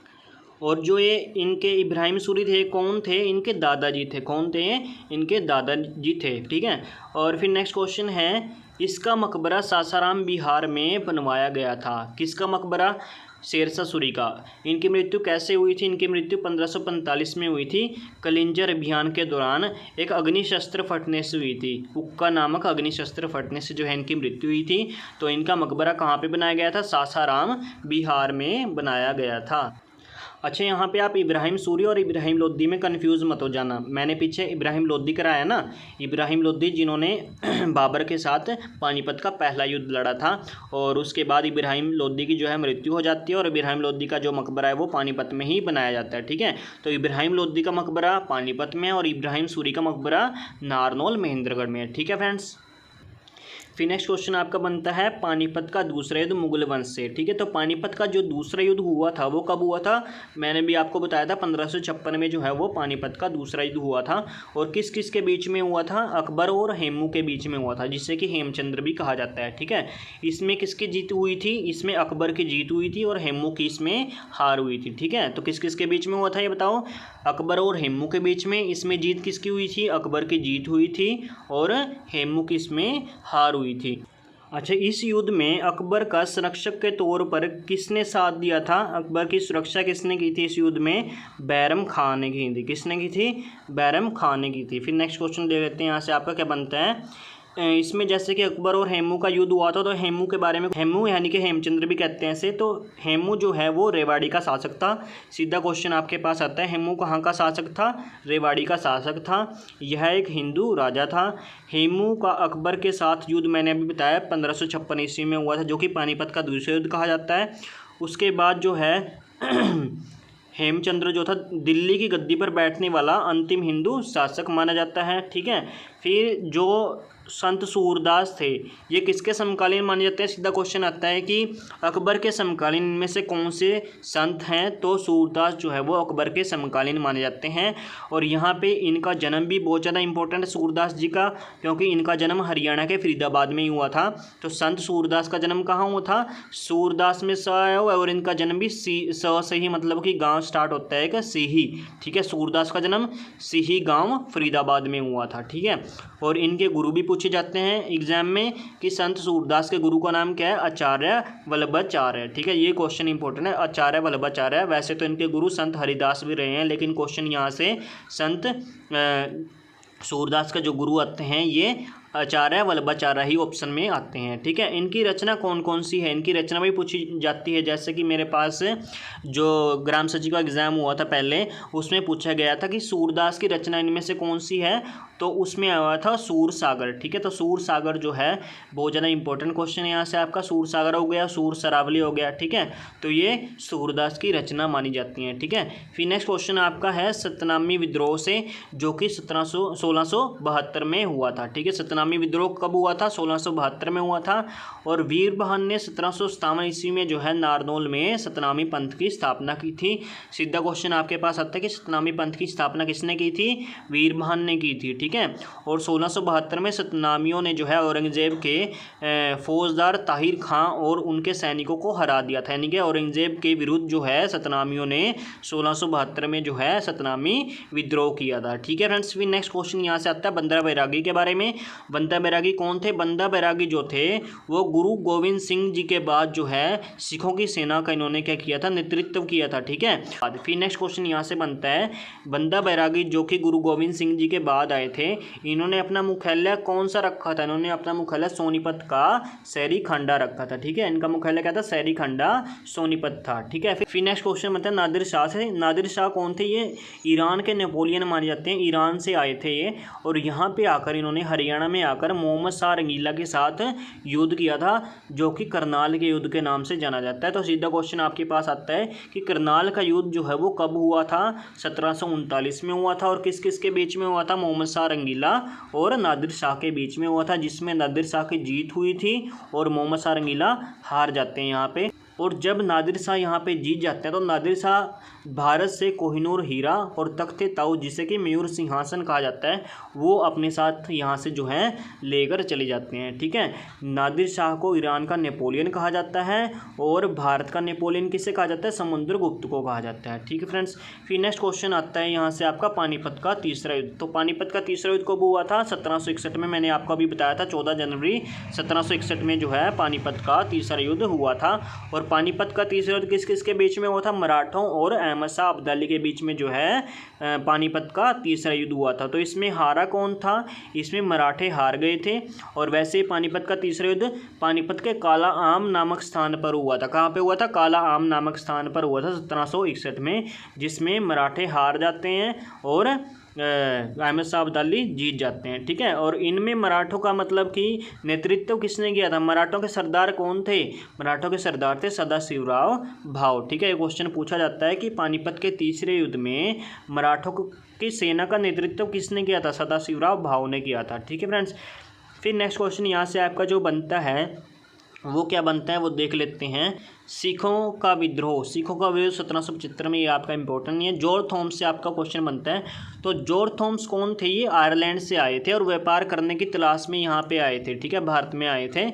और जो ये इनके इब्राहिम सूरी थे कौन थे? इनके दादाजी थे। कौन थे? इनके दादाजी थे। ठीक है, और फिर नेक्स्ट क्वेश्चन है, इसका मकबरा सासाराम बिहार में बनवाया गया था। किसका मकबरा? शेरशाह सूरी का। इनकी मृत्यु कैसे हुई थी? इनकी मृत्यु 1545 में हुई थी। कलिंजर अभियान के दौरान एक अग्निशस्त्र फटने से हुई थी। उक्का नामक अग्निशस्त्र फटने से जो है इनकी मृत्यु हुई थी। तो इनका मकबरा कहाँ पे बनाया गया था? सासाराम बिहार में बनाया गया था। अच्छा, यहाँ पे आप इब्राहिम सूरी और इब्राहिम लोदी में कंफ्यूज मत हो जाना। मैंने पीछे इब्राहिम लोदी कराया ना, इब्राहिम लोदी जिन्होंने बाबर के साथ पानीपत का पहला युद्ध लड़ा था। और उसके बाद इब्राहिम लोदी की जो है मृत्यु हो जाती है और इब्राहिम लोदी का जो मकबरा है वो पानीपत में ही बनाया जाता है। ठीक है, तो इब्राहिम लोदी का मकबरा पानीपत में और इब्राहिम सूरी का मकबरा नारनौल महेंद्रगढ़ में है। ठीक है फ्रेंड्स, फिर नेक्स्ट क्वेश्चन आपका बनता है पानीपत का दूसरा युद्ध मुगल वंश से। ठीक है, तो पानीपत का जो दूसरा युद्ध हुआ था वो कब हुआ था? मैंने भी आपको बताया था 1556 में जो है वो पानीपत का दूसरा युद्ध हुआ था। और किस किस के बीच में हुआ था? अकबर और हेमू के बीच में हुआ था, जिससे कि हेमचंद्र भी कहा जाता है। ठीक है, इसमें किसकी जीत हुई थी? इसमें अकबर की जीत हुई थी और हेमू की इसमें हार हुई थी। ठीक है, तो किस किस के बीच में हुआ था ये बताओ? अकबर और हेमू के बीच में। इसमें जीत किसकी हुई थी? अकबर की जीत हुई थी और हेमू की इसमें हार हुई हुई थी। अच्छा, इस युद्ध में अकबर का संरक्षक के तौर पर किसने साथ दिया था? अकबर की सुरक्षा किसने की थी इस युद्ध में? बैरम खान ने की थी। किसने की थी? बैरम खान ने की थी। फिर नेक्स्ट क्वेश्चन दे देते हैं यहाँ से आपका क्या बनता है। इसमें जैसे कि अकबर और हेमू का युद्ध हुआ था, तो हेमू के बारे में, हेमू यानी कि हेमचंद्र भी कहते हैं ऐसे, तो हेमू जो है वो रेवाड़ी का शासक था। सीधा क्वेश्चन आपके पास आता है, हेमू कहाँ का शासक था? रेवाड़ी का शासक था। यह एक हिंदू राजा था। हेमू का अकबर के साथ युद्ध मैंने अभी बताया 1556 ईस्वी में हुआ था, जो कि पानीपत का दूसरा युद्ध कहा जाता है। उसके बाद जो है हेमचंद्र जो था दिल्ली की गद्दी पर बैठने वाला अंतिम हिंदू शासक माना जाता है। ठीक है, फिर जो संत सूरदास थे, ये किसके समकालीन माने जाते हैं? सीधा क्वेश्चन आता है कि अकबर के समकालीन में से कौन से संत हैं? तो सूरदास जो है वो अकबर के समकालीन माने जाते हैं। और यहाँ पे इनका जन्म भी बहुत ज़्यादा इंपॉर्टेंट है सूरदास जी का, क्योंकि इनका जन्म हरियाणा के फरीदाबाद में ही हुआ था। तो संत सूरदास का जन्म कहाँ हुआ था? सूरदास में स आया हुआ है, और इनका जन्म भी स से ही, मतलब कि गाँव स्टार्ट होता है कि सीही। ठीक है, सूरदास का जन्म सीही गाँव फरीदाबाद में हुआ था। ठीक है, और इनके गुरु भी पूछे जाते हैं एग्जाम में कि संत सूरदास के गुरु का नाम क्या है? आचार्य वल्लभाचार्य। ठीक है, ये क्वेश्चन इंपॉर्टेंट है, आचार्य वल्लभाचार्य। वैसे तो इनके गुरु संत हरिदास भी रहे हैं, लेकिन क्वेश्चन यहाँ से संत सूरदास के जो गुरु आते हैं ये आचार्य वल्लभाचार्य ही ऑप्शन में आते हैं। ठीक है, इनकी रचना कौन कौन सी है? इनकी रचना भी पूछी जाती है। जैसे कि मेरे पास जो ग्राम सचिव का एग्जाम हुआ था पहले, उसमें पूछा गया था कि सूरदास की रचना इनमें से कौन सी है, तो उसमें आया था सूर सागर। ठीक है, तो सूर सागर जो है बहुत ज़्यादा इंपॉर्टेंट क्वेश्चन है यहाँ से आपका। सूर सागर हो गया, सूर सरावली हो गया। ठीक है, तो ये सूरदास की रचना मानी जाती हैं। ठीक है, फिर नेक्स्ट क्वेश्चन आपका है सतनामी विद्रोह से, जो कि 1672 में हुआ था। ठीक है, सतनामी विद्रोह कब हुआ था? 1672 में हुआ था। और वीर बहान ने 1757 ईस्वी में जो है नारनौल में सतनामी पंथ की स्थापना की थी। सीधा क्वेश्चन आपके पास आता है कि सतनामी पंथ की स्थापना किसने की थी? वीर बहान ने की थी। ठीक है, और 1672 में सतनामियों ने जो है औरंगजेब के फौजदार ताहिर खां और उनके सैनिकों को हरा दिया था। यानी कि औरंगजेब के विरुद्ध जो है सतनामियों ने 1672 में जो है सतनामी विद्रोह किया था। ठीक है फ्रेंड्स, फिर नेक्स्ट क्वेश्चन यहाँ से आता है बंदा बैरागी के बारे में। बंदा बैरागी कौन थे? बंदा बैरागी जो थे वो गुरु गोविंद सिंह जी के बाद जो है सिखों की सेना का इन्होंने क्या किया था? नेतृत्व किया था। ठीक है, फिर नेक्स्ट क्वेश्चन यहाँ से बनता है बंदा बैरागी जो कि गुरु गोविंद सिंह जी के बाद आए थे, इन्होंने अपना मुख्यालय कौन सा रखा था? इन्होंने अपना मुख्यालय सोनीपत का सैरी खंडा रखा था। ठीक है, इनका मुख्यालय क्या था? सैरी खंडा सोनीपत था। ठीक है, फिर नेक्स्ट क्वेश्चन बनता है नादिर शाह से। नादिर शाह कौन थे? ये ईरान के नेपोलियन माने जाते हैं, ईरान से आए थे ये, और यहाँ पे आकर इन्होंने हरियाणा में आकर मोहम्मद शाह रंगीला के साथ युद्ध किया था, जो कि करनाल के युद्ध के नाम से जाना जाता है। तो सीधा क्वेश्चन आपके पास आता है कि करनाल का युद्ध जो है वो कब हुआ था? 1739 में हुआ था। और किस किस के बीच में हुआ था? मोहम्मद शाह रंगीला और नादिर शाह के बीच में हुआ था, जिसमें नादिर शाह की जीत हुई थी और मोहम्मद शाह रंगीला हार जाते हैं यहाँ पे। और जब नादिर शाह यहाँ पे जीत जाते हैं तो नादिर शाह भारत से कोहिनूर हीरा और तख्ते ताऊ, जिसे कि मयूर सिंहासन कहा जाता है, वो अपने साथ यहाँ से जो है लेकर चले जाते हैं। ठीक है, नादिर शाह को ईरान का नेपोलियन कहा जाता है और भारत का नेपोलियन किसे कहा जाता है? समुद्रगुप्त को कहा जाता है। ठीक है फ्रेंड्स, फिर नेक्स्ट क्वेश्चन आता है यहाँ से आपका पानीपत का तीसरा युद्ध। तो पानीपत का तीसरा युद्ध कब हुआ था? 1761 में। मैंने आपको अभी बताया था 14 जनवरी 1761 में जो है पानीपत का तीसरा युद्ध हुआ था। और पानीपत का तीसरा युद्ध किस किस के बीच में हुआ था? मराठों और अहमद शाह अब्दाली के बीच में जो है पानीपत का तीसरा युद्ध हुआ था। तो इसमें हारा कौन था? इसमें मराठे हार गए थे। और वैसे पानीपत का तीसरा युद्ध पानीपत के काला आम नामक स्थान पर हुआ था। कहाँ पे हुआ था? काला आम नामक स्थान पर हुआ था 1761 में, जिसमें मराठे हार जाते हैं और अहमद शाह अब्दाली जीत जाते हैं। ठीक है, और इनमें मराठों का मतलब कि नेतृत्व किसने किया था? मराठों के सरदार कौन थे? मराठों के सरदार थे सदाशिवराव भाऊ। ठीक है, ये क्वेश्चन पूछा जाता है कि पानीपत के तीसरे युद्ध में मराठों की सेना का नेतृत्व किसने किया था? सदाशिवराव भाऊ ने किया था। ठीक है फ्रेंड्स, फिर नेक्स्ट क्वेश्चन यहाँ से आपका जो बनता है वो क्या बनता है वो देख लेते हैं। सिखों का विद्रोह। सिखों का विद्रोह 1775 में, ये आपका इंपॉर्टेंट नहीं है। जॉर्ज थॉमस से आपका क्वेश्चन बनता है। तो जॉर्ज थॉमस कौन थे? ये आयरलैंड से आए थे और व्यापार करने की तलाश में यहाँ पे आए थे। ठीक है, भारत में आए थे।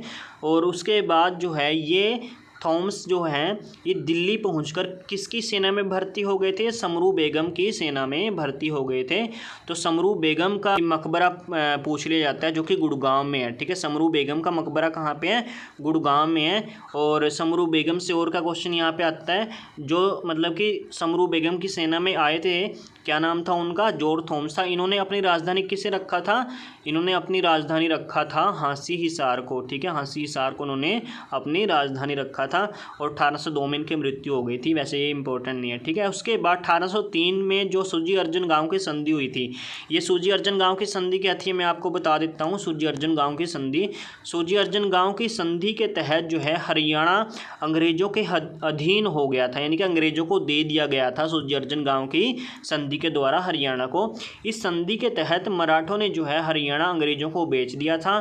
और उसके बाद जो है ये थॉमस जो हैं ये दिल्ली पहुंचकर किसकी सेना में भर्ती हो गए थे? समरू बेगम की सेना में भर्ती हो गए थे। तो समरू बेगम का मकबरा पूछ लिया जाता है जो कि गुड़गांव में है। ठीक है, समरू बेगम का मकबरा कहाँ पे है? गुड़गांव में है। और समरू बेगम से और का क्वेश्चन यहाँ पे आता है, जो मतलब कि समरू बेगम की सेना में आए थे, क्या नाम था उनका? जॉर्ज थॉमस था। इन्होंने अपनी राजधानी किसे रखा था? इन्होंने अपनी राजधानी रखा था हांसी हिसार को। ठीक है, हांसी हिसार को उन्होंने अपनी राजधानी रखा था और 1802 में इनकी मृत्यु हो गई थी। वैसे ये इंपॉर्टेंट नहीं है। ठीक है, उसके बाद 1803 में जो सूजी अर्जन गांव की संधि हुई थी, ये सूजी अर्जन गांव की संधि क्या थी मैं आपको बता देता हूँ। सूजी अर्जन गांव की संधि, सूजी अर्जन गांव की संधि के तहत जो है हरियाणा अंग्रेजों के अधीन हो गया था, यानी कि अंग्रेजों को दे दिया गया था सूजी अर्जन गांव की संधि के द्वारा हरियाणा को। इस संधि के तहत मराठों ने जो है हरियाणा अंग्रेजों को बेच दिया था।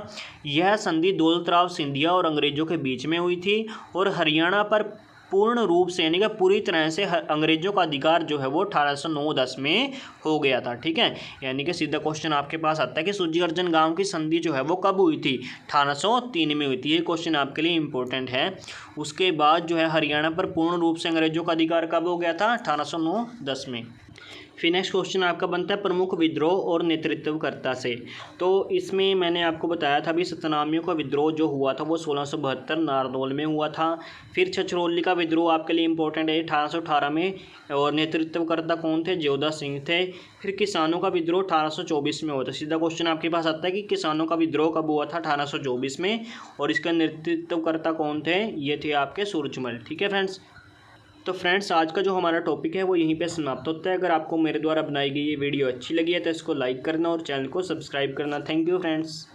यह संधि दौलत राव सिंधिया और अंग्रेजों के बीच में हुई थी और हरियाणा पर पूर्ण रूप से यानी कि पूरी तरह से अंग्रेजों का अधिकार जो है वो 1809-10 में हो गया था। ठीक है, यानी कि सीधा क्वेश्चन आपके पास आता है कि सूजी अर्जन गांव की संधि जो है वो कब हुई थी? 1803 में हुई थी। ये क्वेश्चन आपके लिए इंपॉर्टेंट है। उसके बाद जो है हरियाणा पर पूर्ण रूप से अंग्रेजों का अधिकार कब हो गया था? 1809-10 में। फिर नेक्स्ट क्वेश्चन आपका बनता है प्रमुख विद्रोह और नेतृत्वकर्ता से। तो इसमें मैंने आपको बताया था अभी सतनामियों का विद्रोह जो हुआ था वो 1672 नारनौल में हुआ था। फिर छछरौली का विद्रोह आपके लिए इंपॉर्टेंट है 1818 में, और नेतृत्वकर्ता कौन थे? जेवदा सिंह थे। फिर किसानों का विद्रोह 1824 में हुआ था। सीधा क्वेश्चन आपके पास आता है कि किसानों का विद्रोह कब हुआ था? 1824 में, और इसका नेतृत्वकर्ता कौन थे? ये थे आपके सूरजमल। ठीक है फ्रेंड्स, तो फ्रेंड्स आज का जो हमारा टॉपिक है वो यहीं पे समाप्त होता है। अगर आपको मेरे द्वारा बनाई गई ये वीडियो अच्छी लगी है तो इसको लाइक करना और चैनल को सब्सक्राइब करना। Thank you friends.